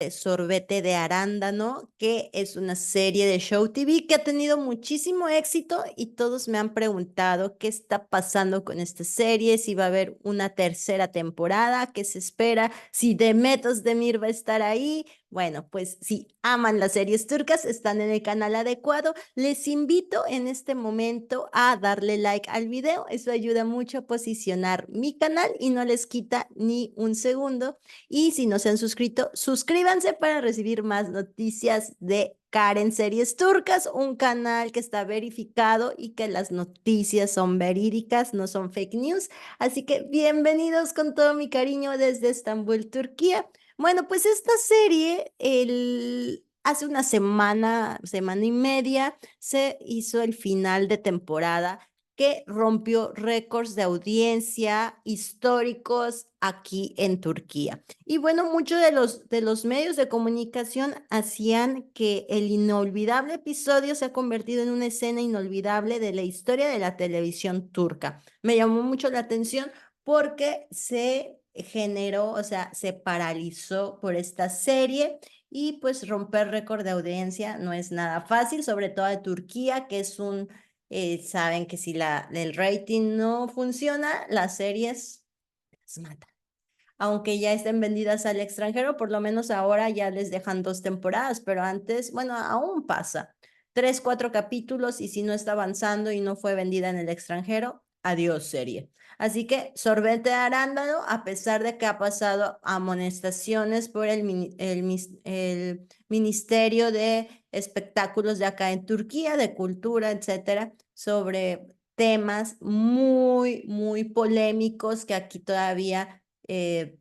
Sorbete de Arándano, que es una serie de Show TV que ha tenido muchísimo éxito y todos me han preguntado qué está pasando con esta serie, si va a haber una tercera temporada, qué se espera, si Demet Özdemir va a estar ahí. Bueno, pues si aman las series turcas, están en el canal adecuado. Les invito en este momento a darle like al video. Eso ayuda mucho a posicionar mi canal y no les quita ni un segundo. Y si no se han suscrito, suscríbanse para recibir más noticias de Karen Series Turcas, un canal que está verificado y que las noticias son verídicas, no son fake news. Así que bienvenidos con todo mi cariño desde Estambul, Turquía. Bueno, pues esta serie, hace una semana, semana y media, se hizo el final de temporada que rompió récords de audiencia históricos aquí en Turquía. Y bueno, muchos de los medios de comunicación hacían que el inolvidable episodio se ha convertido en una escena inolvidable de la historia de la televisión turca. Me llamó mucho la atención porque se generó, o sea, se paralizó por esta serie y pues romper récord de audiencia no es nada fácil, sobre todo de Turquía, que es saben que si el rating no funciona, las series las matan. Aunque ya estén vendidas al extranjero, por lo menos ahora ya les dejan 2 temporadas, pero antes, bueno, aún pasa. 3, 4 capítulos y si no está avanzando y no fue vendida en el extranjero, adiós serie. Así que Sorbete de Arándano, a pesar de que ha pasado amonestaciones por el Ministerio de Espectáculos de acá en Turquía, de cultura, etcétera, sobre temas muy, muy polémicos que aquí todavía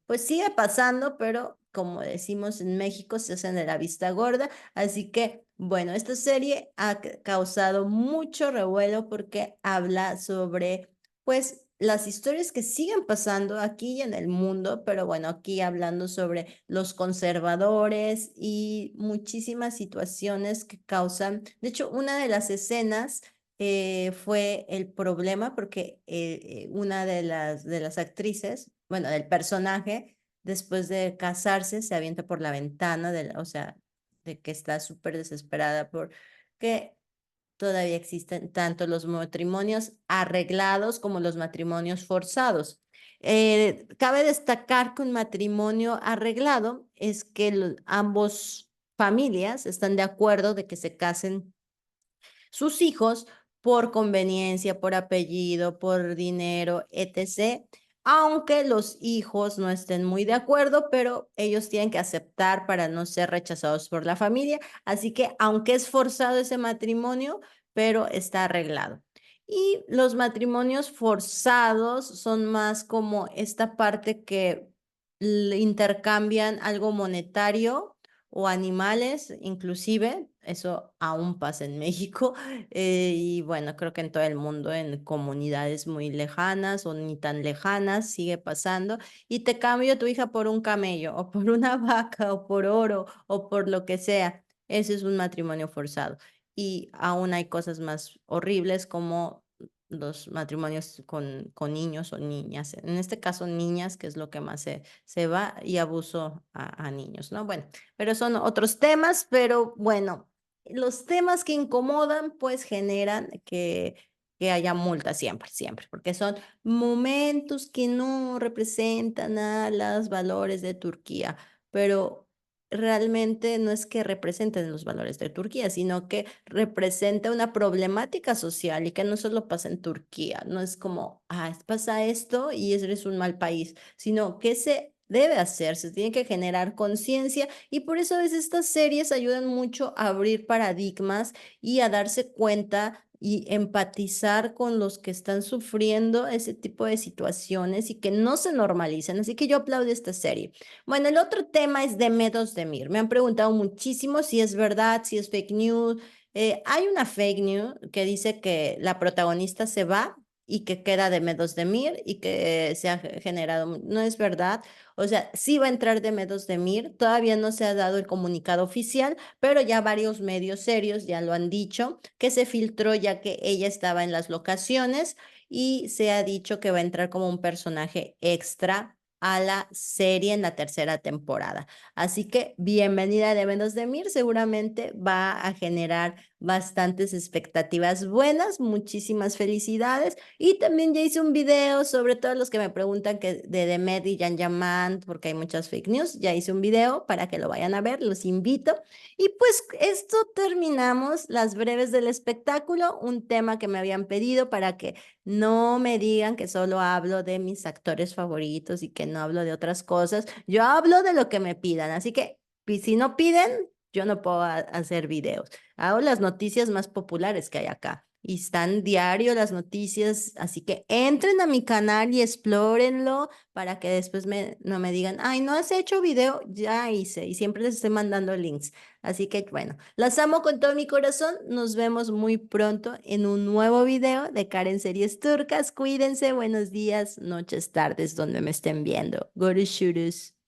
pues sigue pasando, pero como decimos en México, se hacen de la vista gorda. Así que, bueno, esta serie ha causado mucho revuelo porque habla sobre, pues, las historias que siguen pasando aquí y en el mundo, pero bueno, aquí hablando sobre los conservadores y muchísimas situaciones que causan. De hecho, una de las escenas fue el problema porque una de las actrices, bueno, del personaje, después de casarse, se avienta por la ventana, o sea, de que está súper desesperada porque todavía existen tanto los matrimonios arreglados como los matrimonios forzados. Cabe destacar que un matrimonio arreglado es que ambos familias están de acuerdo de que se casen sus hijos por conveniencia, por apellido, por dinero, etc. Aunque los hijos no estén muy de acuerdo, pero ellos tienen que aceptar para no ser rechazados por la familia. Así que aunque es forzado ese matrimonio, pero está arreglado. Y los matrimonios forzados son más como esta parte que intercambian algo monetario o animales, inclusive, eso aún pasa en México, y bueno, creo que en todo el mundo, en comunidades muy lejanas o ni tan lejanas, sigue pasando, y te cambio a tu hija por un camello, o por una vaca, o por oro, o por lo que sea. Ese es un matrimonio forzado. Y aún hay cosas más horribles como los matrimonios con niños o niñas. En este caso, niñas, que es lo que más se va, y abuso a niños, ¿no? Bueno, pero son otros temas, pero bueno, los temas que incomodan pues generan que haya multas siempre, siempre, porque son momentos que no representan a los valores de Turquía, pero realmente no es que representen los valores de Turquía, sino que representa una problemática social y que no solo pasa en Turquía, no es como, pasa esto y eres un mal país, sino que se debe hacer, se tiene que generar conciencia y por eso a veces estas series ayudan mucho a abrir paradigmas y a darse cuenta y empatizar con los que están sufriendo ese tipo de situaciones y que no se normalicen. Así que yo aplaudo esta serie. Bueno, el otro tema es de Medos de Mir. Me han preguntado muchísimo si es verdad, si es fake news. Hay una fake news que dice que la protagonista se va y que queda de Medos de Mir y que se ha generado. No es verdad. O sea, sí va a entrar de Medos de Mir. Todavía no se ha dado el comunicado oficial, pero ya varios medios serios ya lo han dicho, que se filtró ya que ella estaba en las locaciones y se ha dicho que va a entrar como un personaje extra a la serie en la tercera temporada. Así que bienvenida de Venus de Mir, seguramente va a generar bastantes expectativas buenas, muchísimas felicidades. Y también ya hice un video sobre todos los que me preguntan que de Demet y Yan Yaman, porque hay muchas fake news, ya hice un video para que lo vayan a ver, los invito. Y pues esto terminamos las breves del espectáculo, un tema que me habían pedido para que no me digan que solo hablo de mis actores favoritos y que no hablo de otras cosas. Yo hablo de lo que me pidan, así que si no piden, yo no puedo hacer videos. Hago las noticias más populares que hay acá. Y están diario las noticias, así que entren a mi canal y explórenlo para que después no me digan, ay, no has hecho video, ya hice y siempre les estoy mandando links. Así que bueno, las amo con todo mi corazón. Nos vemos muy pronto en un nuevo video de Karen Series Turcas. Cuídense, buenos días, noches, tardes, donde me estén viendo. Görüşürüz.